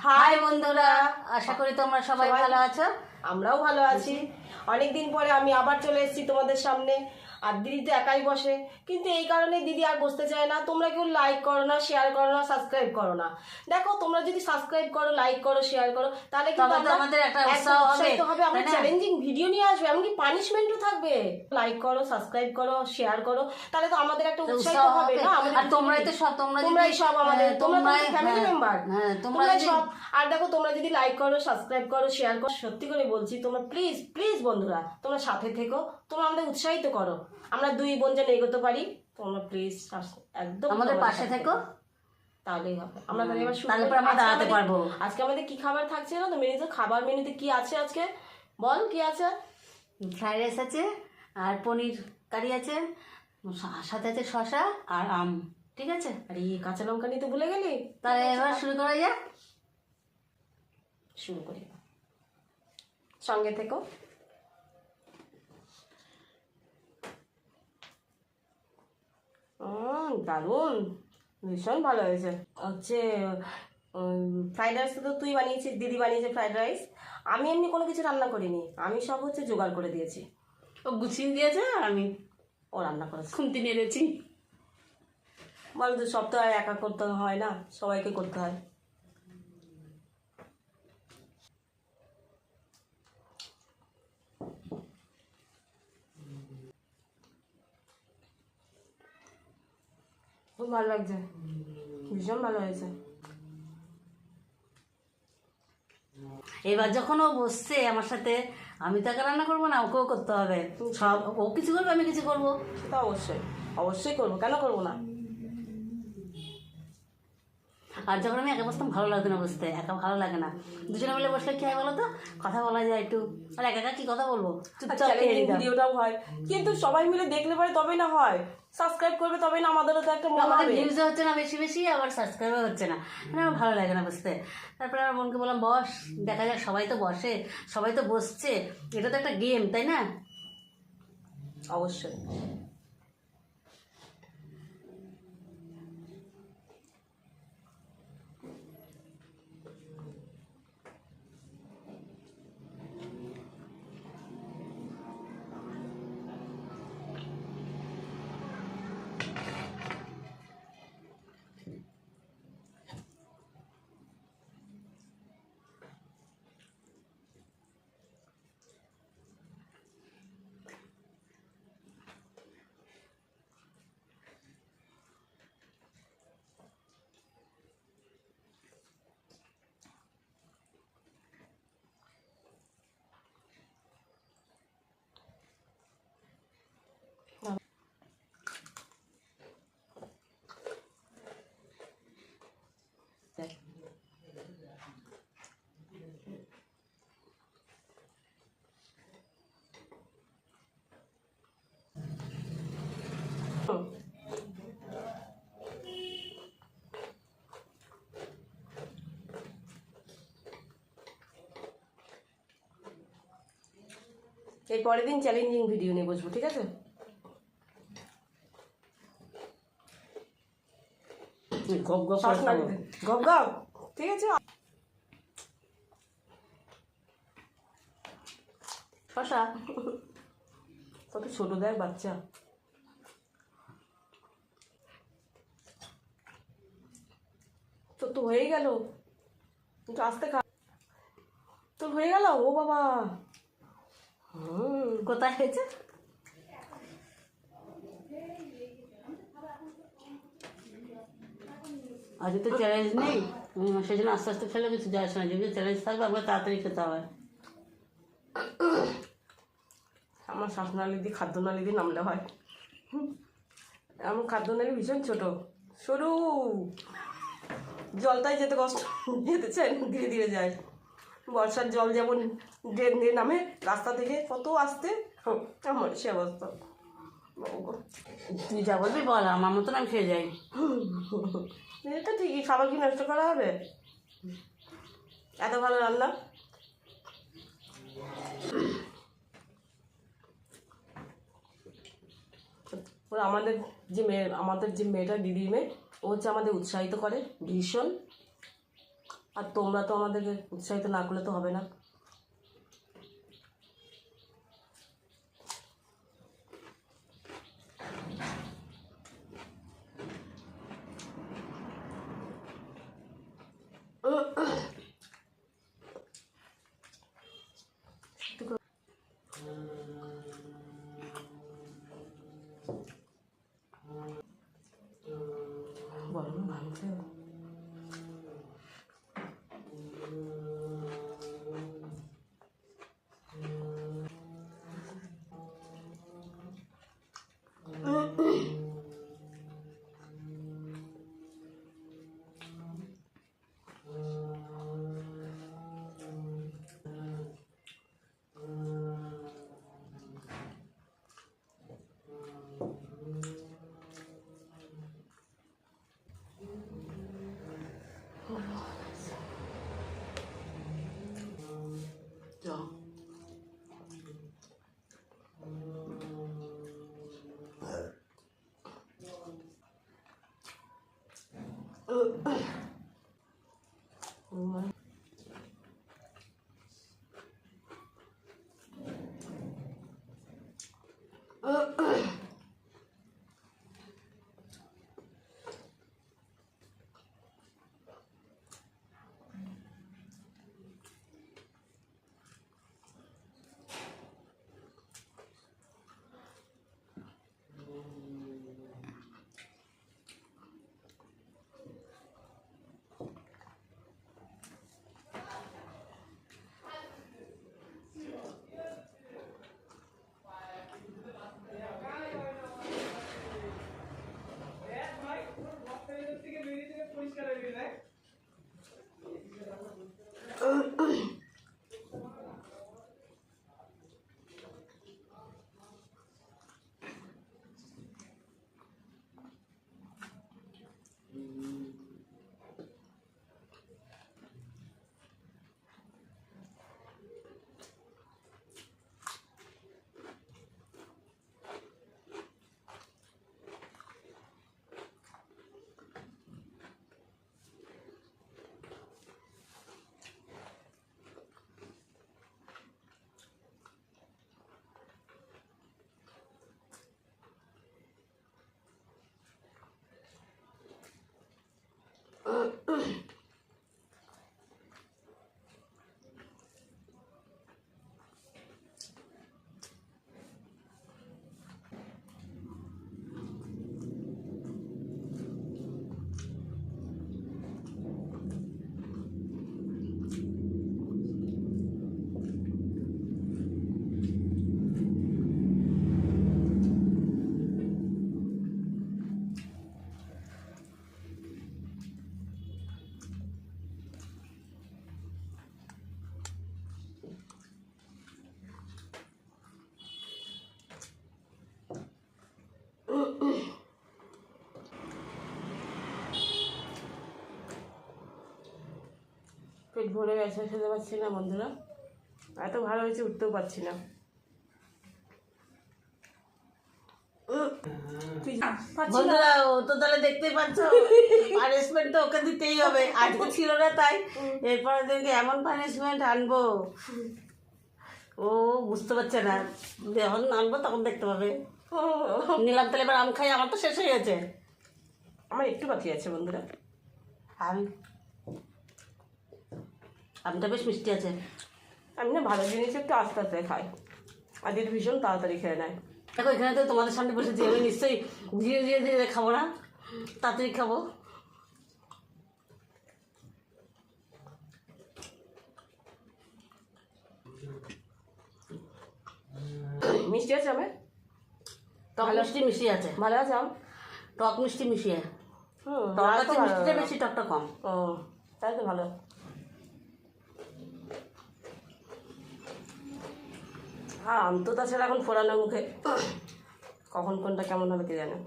High বন্ধুরা, আশা করি তোমরা সবাই ভালো আছো। আমরাও ভালো আছি। অনেকদিন পরে আমি আবার চলে এসেছি তোমাদের সামনে। আর দিদি তো একাই বসে, কিন্তু এই কারণে দিদি আর বসতে চায় না। তোমরা কেউ লাইক করো না, শেয়ার করো না, সাবস্ক্রাইব করো না। দেখো, তোমরা যদি সাবস্ক্রাইব করো, লাইক করো, শেয়ার করো, তাহলে কিন্তু আমাদের একটা উৎসাহ হবে। আমরা চ্যালেঞ্জিং ভিডিও নিয়ে আসবে, এমনকি পানিশমেন্টও থাকবে। লাইক করো, সাবস্ক্রাইব করো, শেয়ার করো, তাহলে তো আমাদের একটা উৎসাহ হবে না। আর তোমরাই তো সব, তোমরাই সব আমাদের, তোমরাই ফ্যামিলি মেম্বার, তোমরাই সব। আর দেখো, তোমরা যদি লাইক করো, সাবস্ক্রাইব করো, শেয়ার করো, সত্যি করে বলছি, তোমরা প্লিজ প্লিজ বন্ধুরা, তোমরা সাথে থেকো, তোমরা আমাদের উৎসাহিত করো। আমরা দুই বোন যেন এগোতে পারি। তোমরা প্লিজ একদম আমাদের পাশে থেকো, তাহলেই হবে। আমরা তাহলে আমরা দাঁড়াতে পারবো। আজকে আমাদের কি খাবার থাকছে না তো মেনুতে? খাবার মেনুতে কি আছে আজকে বল, কি আছে? ফ্রাইড রাইস আছে, আর পনির কারি আছে, সাথে আছে শসা আর আম। ঠিক আছে? আর এই কাঁচা লঙ্কা নিতে ভুলে গেলি? তাহলে এবার শুরু করা যাক। শুরু করি, সঙ্গে থেকো। দারুণ, ভীষণ ভালো হয়েছে। হচ্ছে ফ্রাইড রাইস তো তুই বানিয়েছিস, দিদি বানিয়েছে ফ্রাইড রাইস। আমি এমনি কোনো কিছু রান্না করিনি, আমি সব হচ্ছে জোগাড় করে দিয়েছি। ও গুছিয়ে দিয়েছে আর আমি ও রান্না করেছে। খুন্তি নেড়েছি। বলো তো, সব তো আর একা করতে হয় না, সবাইকে করতে হয়। খুব ভালো লাগছে, ভীষণ ভালো হয়েছে। এবার যখন ও বসছে আমার সাথে, আমি তো একা রান্না করবো না, ওকেও করতে হবে। সব ও কিছু করবে, আমি কিছু করবো। সেটা অবশ্যই, অবশ্যই করবো, কেন করবো না। আর যখন আমি একা বসতাম ভালো লাগতো না, বসতে একা ভালো লাগে না। দুজনে মিলে বসলে কি হয় বলো তো, কথা বলা যায় একটু। আর একা একা কি কথা বলবো, চুপচাপ খেয়ে নিতাম। ভিডিওটাও হয়, কিন্তু সবাই মিলে দেখলে পরে তবেই না হয়। সাবস্ক্রাইব করবে তবে না, আমাদেরও তো একটা মন আমাদের হবে। ভিউজও হচ্ছে না বেশি বেশি, আবার সাবস্ক্রাইবও হচ্ছে না, মানে আমার ভালো লাগে না বসতে। তারপরে আমার বোনকে বললাম, বস, দেখা যাক, সবাই তো বসে, সবাই তো বসছে, এটা তো একটা গেম, তাই না? অবশ্যই। এর পরের দিন চ্যালেঞ্জিং ভিডিও নিয়ে বসবো, ঠিক আছে? গপ গপ গপ গপ, ঠিক আছে। শশা কত ছোট দেখ বাচ্চা। তোর তো হয়ে গেল, একটু আস্তে খা। তোর হয়ে গেল, ও বাবা। কোথায় হয়েছে? আজ তো চ্যালেঞ্জ নেই, সেই জন্য আস্তে আস্তে খেলে কিছু যায় না। যদি চ্যালেঞ্জ থাকবে আমরা তাড়াতাড়ি খেতে হয়। আমার শ্বাসনালী দিয়ে খাদ্যনালী দিয়ে নামলে হয়। আমার খাদ্যনালী ভীষণ ছোট, সরু, জলটাই যেতে কষ্ট, যেতে চায় না, ধীরে ধীরে যায়। বর্ষার জল যেমন ড্রেন দিয়ে নামে রাস্তা থেকে, কত আসতে, আমার সে অবস্থা। তুই যা বলবি বল, আমার মতন আমি খেয়ে যাই। এটা ঠিকই, খাবার কি নষ্ট করা হবে? এত ভালো রান্না। আমাদের যে মেয়েটা দিদির মেয়ে, ও হচ্ছে আমাদের উৎসাহিত করে ভীষণ। আর তোমরা তো আমাদেরকে উৎসাহিত না করলে তো হবে না। বলো না ভাঙছে। যাও। পেট ভরে গেছে, খেতে পারছি না বন্ধুরা। এত ভালো হয়েছে, উঠতেও পারছি না। বন্ধুরা ও তো তাহলে দেখতেই পাচ্ছ, পানিশমেন্ট তো ওকে দিতেই হবে। আজকে ছিল না তাই এরপরের দিনকে এমন পানিশমেন্ট আনবো ও বুঝতে পারছে না। যখন আনবো তখন দেখতে পাবে। নিলাম তাহলে এবার আম খাই, আমার তো শেষ হয়ে গেছে। আমার একটু বাকি আছে বন্ধুরা। আমটা বেশ মিষ্টি আছে। আমি না ভালো জিনিস একটু আস্তে আস্তে খাই, আর দিদি ভীষণ তাড়াতাড়ি খেয়ে নেয়। দেখো এখানে তো তোমাদের সামনে বসেছি, আমি নিশ্চয়ই ধীরে ধীরে ধীরে খাবো না, তাড়াতাড়ি খাবো। মিষ্টি আছে আমি, টক মিষ্টি মিশিয়ে আছে। ভালো আছে আম, টক মিষ্টি মিশিয়ে। টক আছে মিষ্টিটা বেশি, টকটা কম। ও তাই তো ভালো। হ্যাঁ, আম তো তাছাড়া এখন ফোড়ানোর মুখে, কখন কোনটা কেমন হবে কে জানে।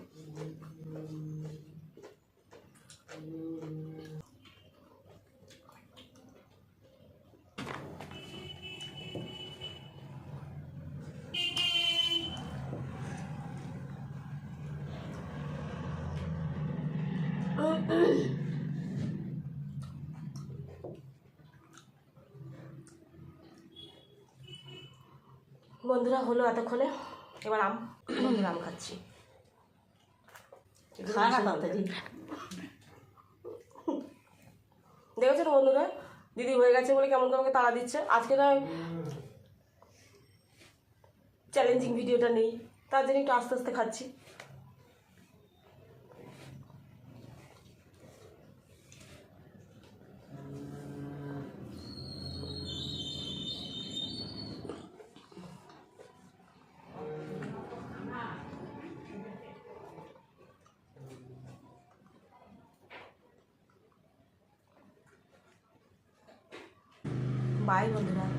বন্ধুরা হলো এতক্ষণে, এবার বন্ধুরা আম খাচ্ছি। খা না তাড়াতাড়ি। দেখেছেন বন্ধুরা, দিদি হয়ে গেছে বলে কেমন করে আমাকে তাড়া দিচ্ছে। আজকে না চ্যালেঞ্জিং ভিডিওটা নেই, তার জন্য একটু আস্তে আস্তে খাচ্ছি। বাই বন্ধুরা।